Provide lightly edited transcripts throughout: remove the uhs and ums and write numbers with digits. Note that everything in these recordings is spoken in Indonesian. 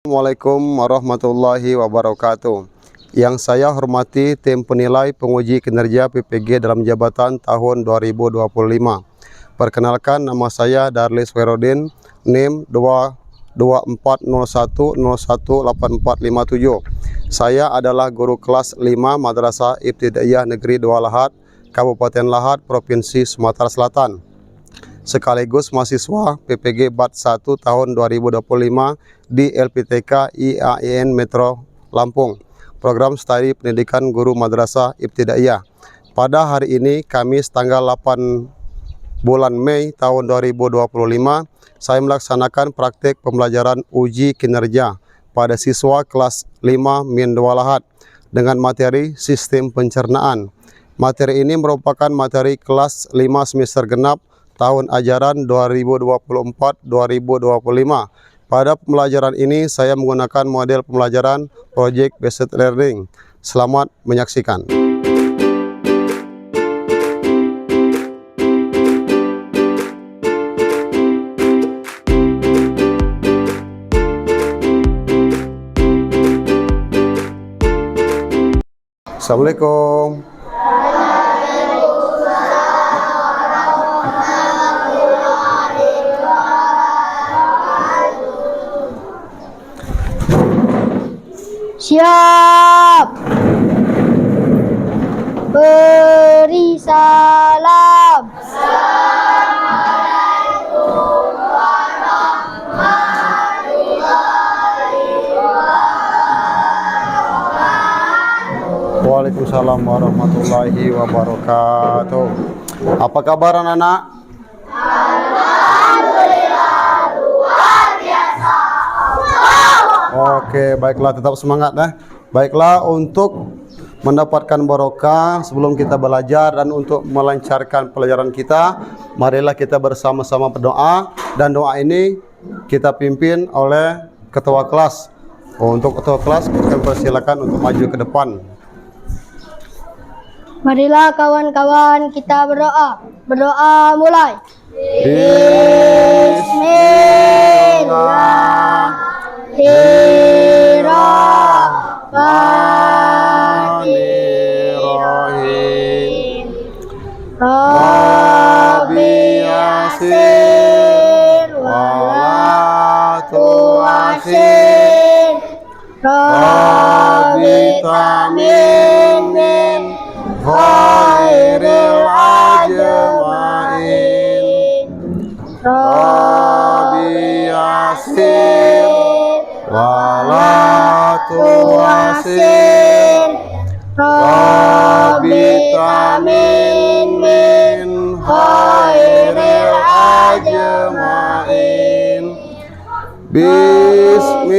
Assalamualaikum warahmatullahi wabarakatuh. Yang saya hormati tim penilai penguji kinerja PPG dalam jabatan tahun 2025. Perkenalkan, nama saya Darlis Khairuddin, NIM 22401018457. Saya adalah guru kelas 5 Madrasah Ibtidaiyah Negeri 2 Lahat, Kabupaten Lahat, Provinsi Sumatera Selatan. Sekaligus mahasiswa PPG BAT 1 tahun 2025 di LPTK IAIN Metro Lampung, program studi pendidikan guru madrasah ibtidaiyah. Pada hari ini, Kamis tanggal 8 bulan Mei tahun 2025, saya melaksanakan praktik pembelajaran uji kinerja pada siswa kelas 5 Min 2 Lahat dengan materi sistem pencernaan. Materi ini merupakan materi kelas 5 semester genap tahun ajaran 2024-2025. Pada pembelajaran ini saya menggunakan model pembelajaran Project Based Learning. Selamat menyaksikan. Assalamualaikum. Siap. Beri salam. Assalamualaikum warahmatullahi wabarakatuh. Waalaikumsalam warahmatullahi wabarakatuh. Apa kabar anak-anak? Oke, baiklah, tetap semangat ya. Baiklah, untuk mendapatkan barokah sebelum kita belajar dan untuk melancarkan pelajaran kita, marilah kita bersama-sama berdoa, dan doa ini kita pimpin oleh ketua kelas. Untuk ketua kelas, kita persilakan untuk maju ke depan. Marilah kawan-kawan kita berdoa. Berdoa mulai. Bismillahirrahmanirrahim. Rabbi yasir wala tu'asir. Rabbi tamin khairil ajmain. Rabbi yasir wala tu'asir. Rabbi tamin min khairil ajmain. Bismillahi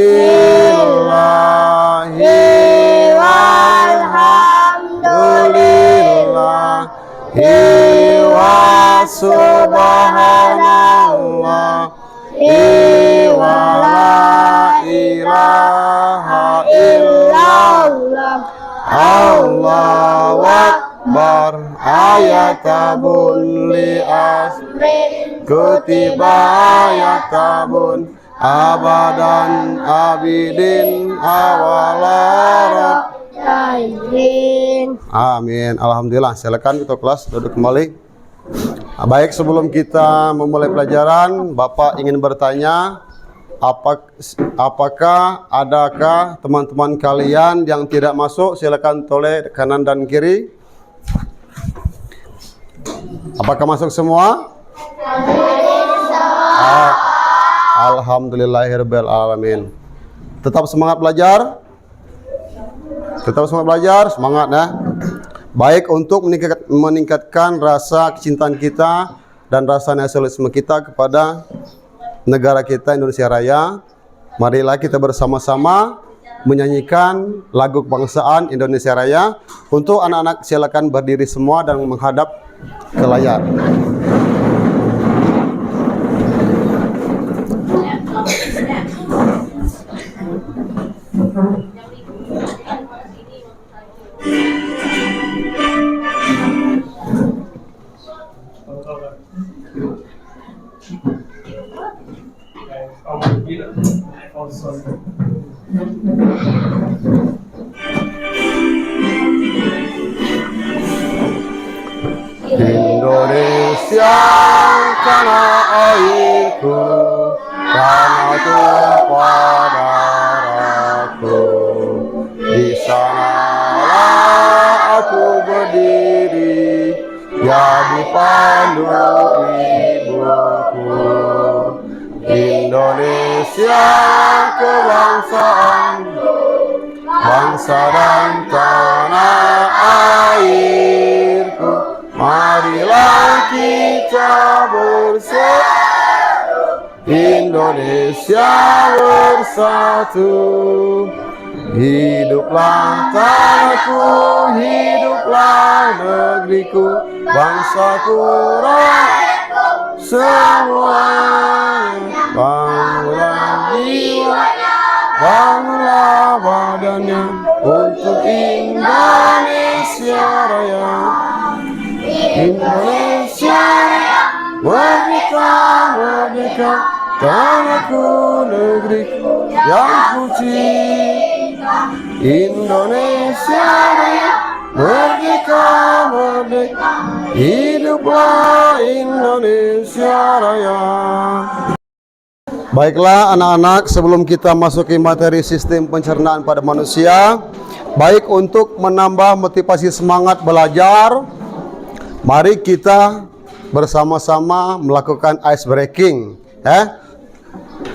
walhamdulillahi wa subhanallahi wa la ilaha illallah. Allahu Akbar. Ayatabun li asrin kutiba ayatabun abadan abidin awalarot. Amin. Alhamdulillah. Silakan ketua kelas duduk kembali. Baik, sebelum kita memulai pelajaran, Bapak ingin bertanya, apakah adakah teman-teman kalian yang tidak masuk? Silakan toleh kanan dan kiri. Apakah masuk semua? Alhamdulillahirabbil alamin. Tetap semangat belajar. Tetap semangat belajar, semangat ya. Baik, untuk meningkatkan rasa kecintaan kita dan rasa nasionalisme kita kepada negara kita Indonesia Raya, marilah kita bersama-sama menyanyikan lagu kebangsaan Indonesia Raya. Untuk anak-anak silakan berdiri semua dan menghadap ke layar. Indonesia tanah airku, tanah tumpah darahku. Di sanalah aku berdiri, jadi pandu ibuku. Indonesia kebangsaanku, bangsa dan tanah airku. Marilah kita bersatu, Indonesia bersatu. Hiduplah tanahku, hiduplah negeriku, bangsaku, rakyatku, semuanya. Bangunlah jiwanya, bangunlah badannya, untuk Indonesia Raya. Indonesia merdeka, merdeka, tanahku, negeriku yang ku cinta. Indonesia Raya, merdeka, merdeka, hiduplah Indonesia Raya. Baiklah anak-anak, sebelum kita masuki materi sistem pencernaan pada manusia, baik untuk menambah motivasi semangat belajar, mari kita bersama-sama melakukan ice breaking,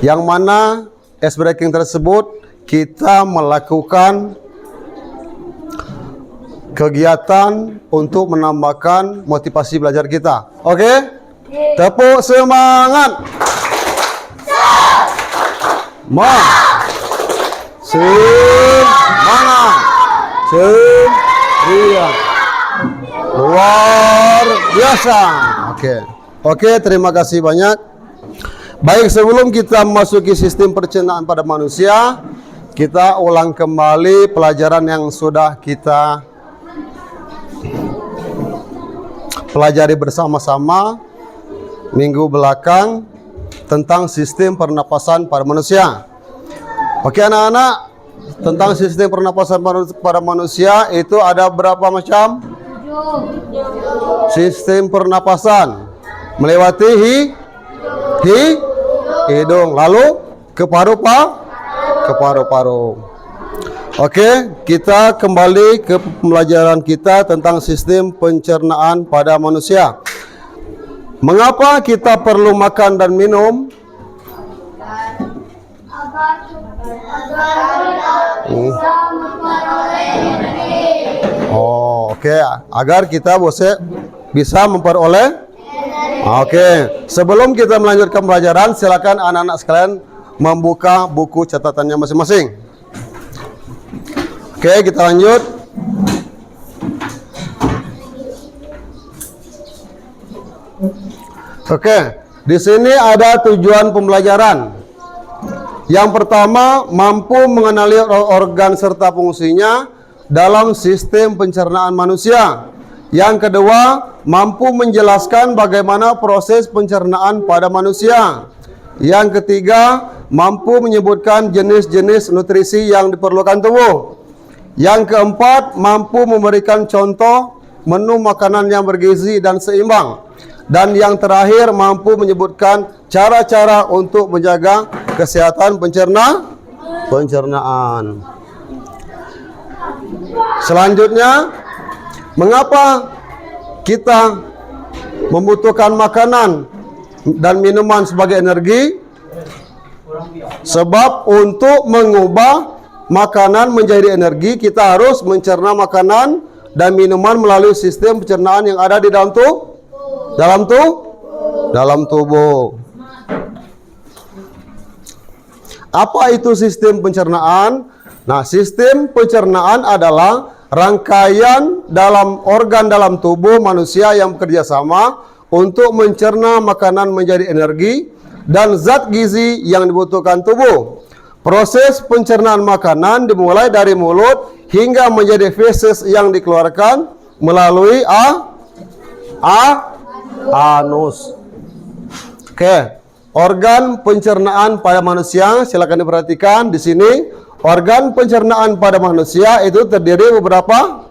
yang mana ice breaking tersebut kita melakukan kegiatan untuk menambahkan motivasi belajar kita. Oke? Tepuk semangat. Semangat. Ceria. Luar biasa. Oke, terima kasih banyak. Baik, sebelum kita memasuki sistem pencernaan pada manusia, kita ulang kembali pelajaran yang sudah kita pelajari bersama-sama minggu belakang tentang sistem pernapasan pada manusia. Oke anak-anak, tentang sistem pernapasan pada manusia itu ada berapa macam? Sistem pernapasan melewati hidung, lalu ke paru-paru. Oke, kita kembali ke pembelajaran kita tentang sistem pencernaan pada manusia. Mengapa kita perlu makan dan minum? Agar kita bisa memperoleh. Sebelum kita melanjutkan pelajaran, silakan anak-anak sekalian membuka buku catatannya masing-masing. Kita lanjut. Di sini ada tujuan pembelajaran. Yang pertama, mampu mengenali organ serta fungsinya dalam sistem pencernaan manusia. Yang kedua, mampu menjelaskan bagaimana proses pencernaan pada manusia. Yang ketiga, mampu menyebutkan jenis-jenis nutrisi yang diperlukan tubuh. Yang keempat, mampu memberikan contoh menu makanan yang bergizi dan seimbang. Dan yang terakhir, mampu menyebutkan cara-cara untuk menjaga kesehatan pencernaan. Selanjutnya, mengapa kita membutuhkan makanan dan minuman sebagai energi? Sebab untuk mengubah makanan menjadi energi, kita harus mencerna makanan dan minuman melalui sistem pencernaan yang ada di dalam tubuh. Apa itu sistem pencernaan? Nah, sistem pencernaan adalah rangkaian dalam organ dalam tubuh manusia yang bekerja sama untuk mencerna makanan menjadi energi dan zat gizi yang dibutuhkan tubuh. Proses pencernaan makanan dimulai dari mulut hingga menjadi feses yang dikeluarkan melalui anus. organ pencernaan pada manusia. Silakan diperhatikan di sini. Organ pencernaan pada manusia itu terdiri beberapa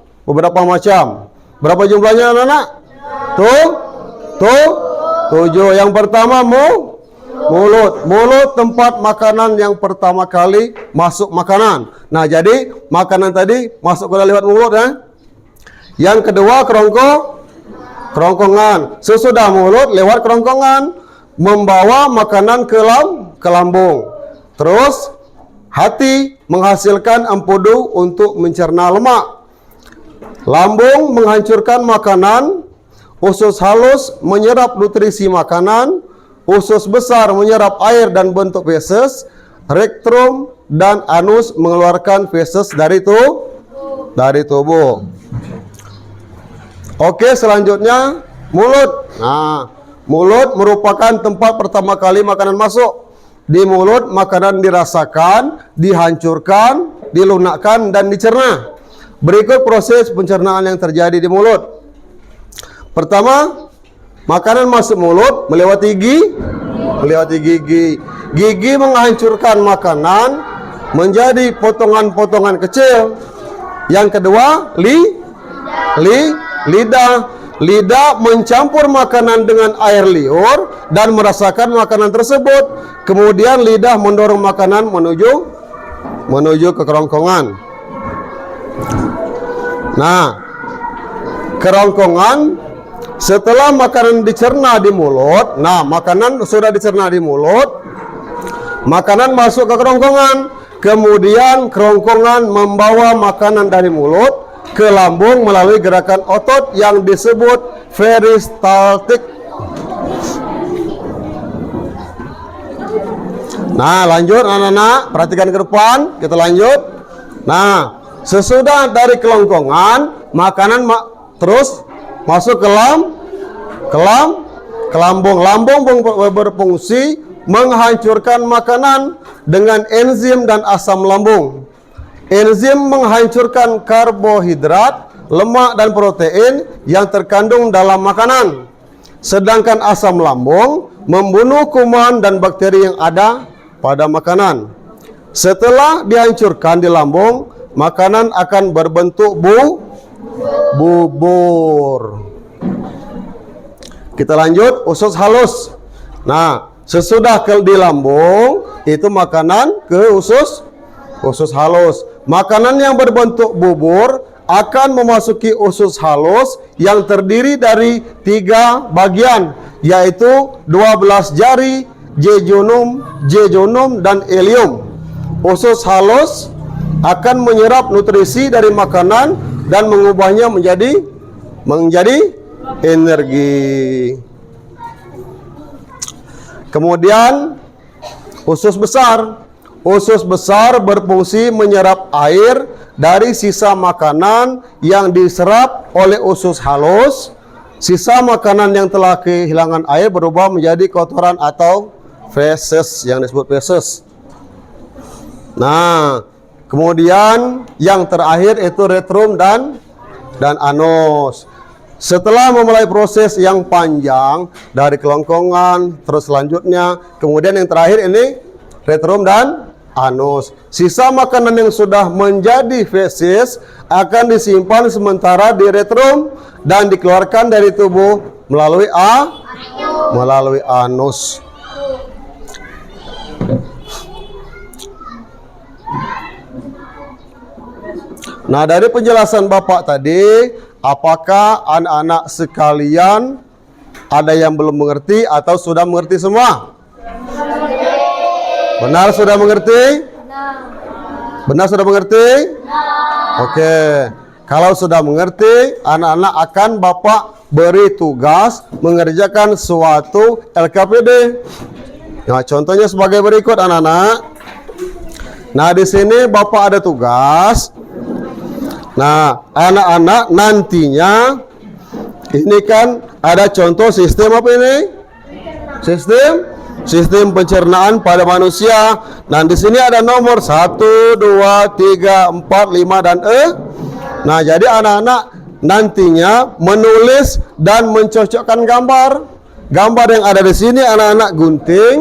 macam. Berapa jumlahnya anak-anak? Tujuh. Yang pertama mulut. Mulut tempat makanan yang pertama kali masuk makanan. Nah, jadi makanan tadi masuk ke lewat mulut ya. Yang kedua kerongkongan. Sesudah mulut lewat kerongkongan membawa makanan ke lambung. Terus hati menghasilkan empedu untuk mencerna lemak. Lambung menghancurkan makanan. Usus halus menyerap nutrisi makanan. Usus besar menyerap air dan bentuk feses. Rektrum dan anus mengeluarkan feses dari tubuh. Oke, selanjutnya mulut. Nah, mulut merupakan tempat pertama kali makanan masuk. Di mulut makanan dirasakan, dihancurkan, dilunakkan dan dicerna. Berikut proses pencernaan yang terjadi di mulut. Pertama, makanan masuk mulut melewati gigi. Gigi menghancurkan makanan menjadi potongan-potongan kecil. Yang kedua, lidah. Lidah mencampur makanan dengan air liur dan merasakan makanan tersebut. Kemudian lidah mendorong makanan menuju ke kerongkongan. Nah, kerongkongan setelah makanan dicerna di mulut. Nah, makanan sudah dicerna di mulut. Makanan masuk ke kerongkongan. Kemudian kerongkongan membawa makanan dari mulut ke lambung melalui gerakan otot yang disebut peristaltik. Nah, lanjut anak-anak, perhatikan ke depan, kita lanjut. Nah, sesudah dari kerongkongan, makanan terus masuk ke lambung. Lambung berfungsi menghancurkan makanan dengan enzim dan asam lambung. Enzim menghancurkan karbohidrat, lemak dan protein yang terkandung dalam makanan. Sedangkan asam lambung membunuh kuman dan bakteri yang ada pada makanan. Setelah dihancurkan di lambung, makanan akan berbentuk bubur. Kita lanjut, usus halus. Nah, sesudah di lambung, itu makanan ke usus halus. Makanan yang berbentuk bubur akan memasuki usus halus yang terdiri dari 3 bagian, yaitu 12 jari, jejunum, dan ileum. Usus halus akan menyerap nutrisi dari makanan dan mengubahnya menjadi energi. Kemudian usus besar. Usus besar berfungsi menyerap air dari sisa makanan yang diserap oleh usus halus. Sisa makanan yang telah kehilangan air berubah menjadi kotoran atau feses yang disebut feses. Nah, kemudian yang terakhir itu retrum dan anus. Setelah memulai proses yang panjang dari kelongkongan, terus selanjutnya, kemudian yang terakhir ini retrum dan anus. Sisa makanan yang sudah menjadi feses akan disimpan sementara di retrum dan dikeluarkan dari tubuh melalui anus. Nah, dari penjelasan Bapak tadi, apakah anak-anak sekalian ada yang belum mengerti atau sudah mengerti semua? Benar sudah mengerti? Benar sudah mengerti? Oke. Kalau sudah mengerti, anak-anak akan Bapak beri tugas mengerjakan suatu LKPD. Nah, contohnya sebagai berikut anak-anak. Nah, di sini Bapak ada tugas. Nah, anak-anak nantinya ini kan ada contoh sistem apa ini? Sistem pencernaan pada manusia. Nah, di sini ada nomor 1, 2, 3, 4, 5 dan E. Nah, jadi anak-anak nantinya menulis dan mencocokkan gambar gambar yang ada di sini anak-anak gunting,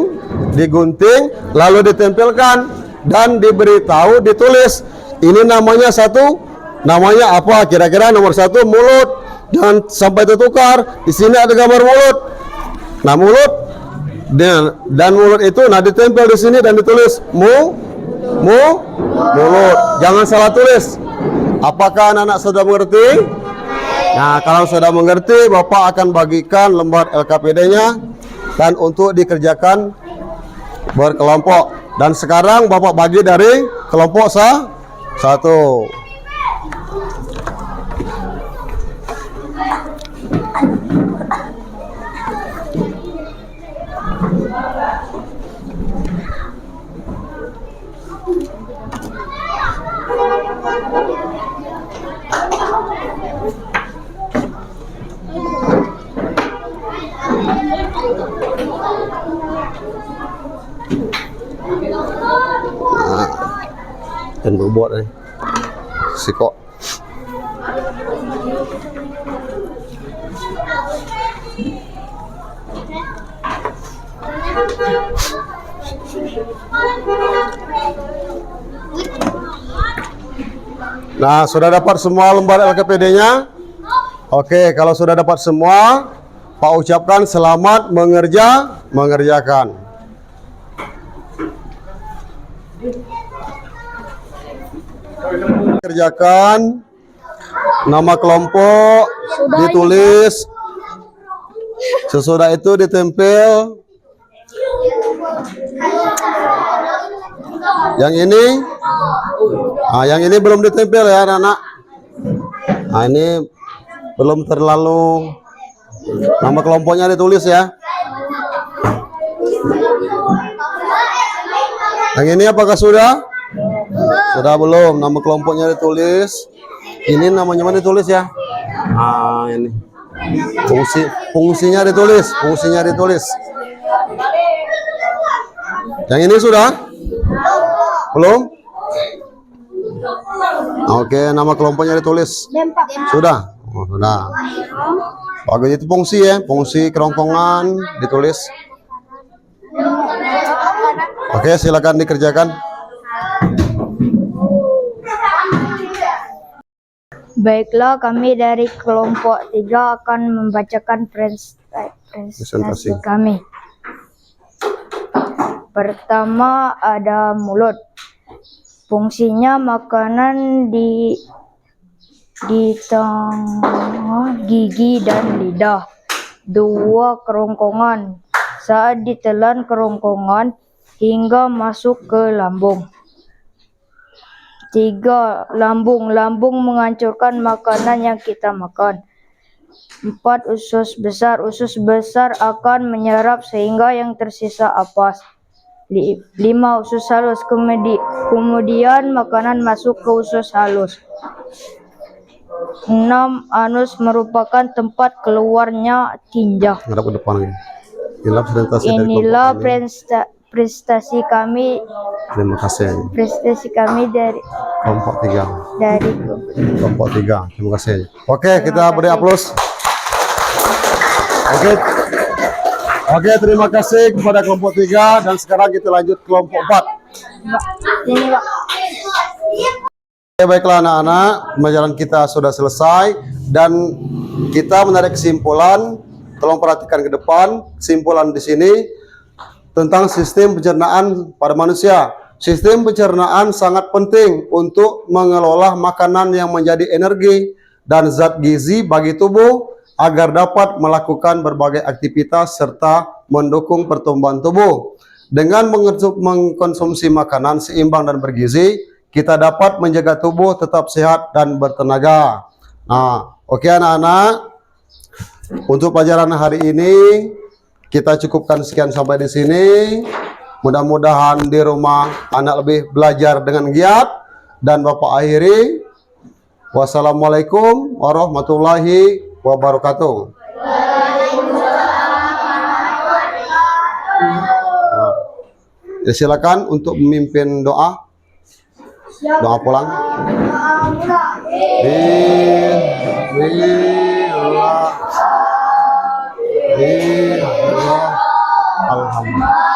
digunting, lalu ditempelkan dan diberitahu, ditulis. Ini namanya satu, namanya apa? Kira-kira nomor 1 mulut. Jangan sampai tertukar. Di sini ada gambar mulut. Nah, mulut dan mulut itu ditempel di sini dan ditulis mulut. Jangan salah tulis. Apakah anak-anak sudah mengerti? Nah, kalau sudah mengerti, Bapak akan bagikan lembar LKPD-nya dan untuk dikerjakan berkelompok. Dan sekarang Bapak bagi dari kelompok 1. Dan berbuat nih sikok. Nah, sudah dapat semua lembar LKPD-nya? Oke, kalau sudah dapat semua, Pak ucapkan selamat mengerjakan. Kerjakan, nama kelompok ditulis, sesudah itu ditempel. Yang ini belum ditempel ya anak-anak. Nah, ini belum terlalu, nama kelompoknya ditulis ya. Yang ini apakah sudah? Sudah belum? Nama kelompoknya ditulis. Ini namanya mana ditulis ya? Ini fungsinya ditulis. Yang ini sudah? Belum? Oke, nama kelompoknya ditulis. Sudah? Oh, sudah. Bagus, itu fungsi ya, fungsi kerongkongan ditulis. Oke, silakan dikerjakan. Baiklah, kami dari kelompok 3 akan membacakan presentasi kami. Pertama ada mulut. Fungsinya makanan di tengah gigi dan lidah. 2. Kerongkongan. Saat ditelan kerongkongan hingga masuk ke lambung. 3. Lambung. Lambung menghancurkan makanan yang kita makan. 4. Usus besar. Usus besar akan menyerap sehingga yang tersisa ampas. 5. Usus halus. Kemudian makanan masuk ke usus halus. 6. Anus merupakan tempat keluarnya tinja. Inilah prestasi kami. Terima kasih. Prestasi kami dari Kelompok 3. Kelompok 3. Terima kasih. Oke, kita beri aplaus. Oke, terima kasih kepada kelompok 3 dan sekarang kita lanjut kelompok 4. Ini, Pak. Oke, baiklah anak-anak, pembelajaran kita sudah selesai dan kita menarik kesimpulan. Tolong perhatikan ke depan. Kesimpulan di sini tentang sistem pencernaan pada manusia. Sistem pencernaan sangat penting untuk mengelola makanan yang menjadi energi dan zat gizi bagi tubuh agar dapat melakukan berbagai aktivitas serta mendukung pertumbuhan tubuh. Dengan mengkonsumsi makanan seimbang dan bergizi, kita dapat menjaga tubuh tetap sehat dan bertenaga. Nah, oke anak-anak. Untuk pelajaran hari ini kita cukupkan sekian sampai di sini. Mudah-mudahan di rumah anak lebih belajar dengan giat dan Bapak akhiri. Wassalamualaikum warahmatullahi wabarakatuh. Ya, silakan untuk memimpin doa. Doa pulang. Bismillah. Alhamdulillah.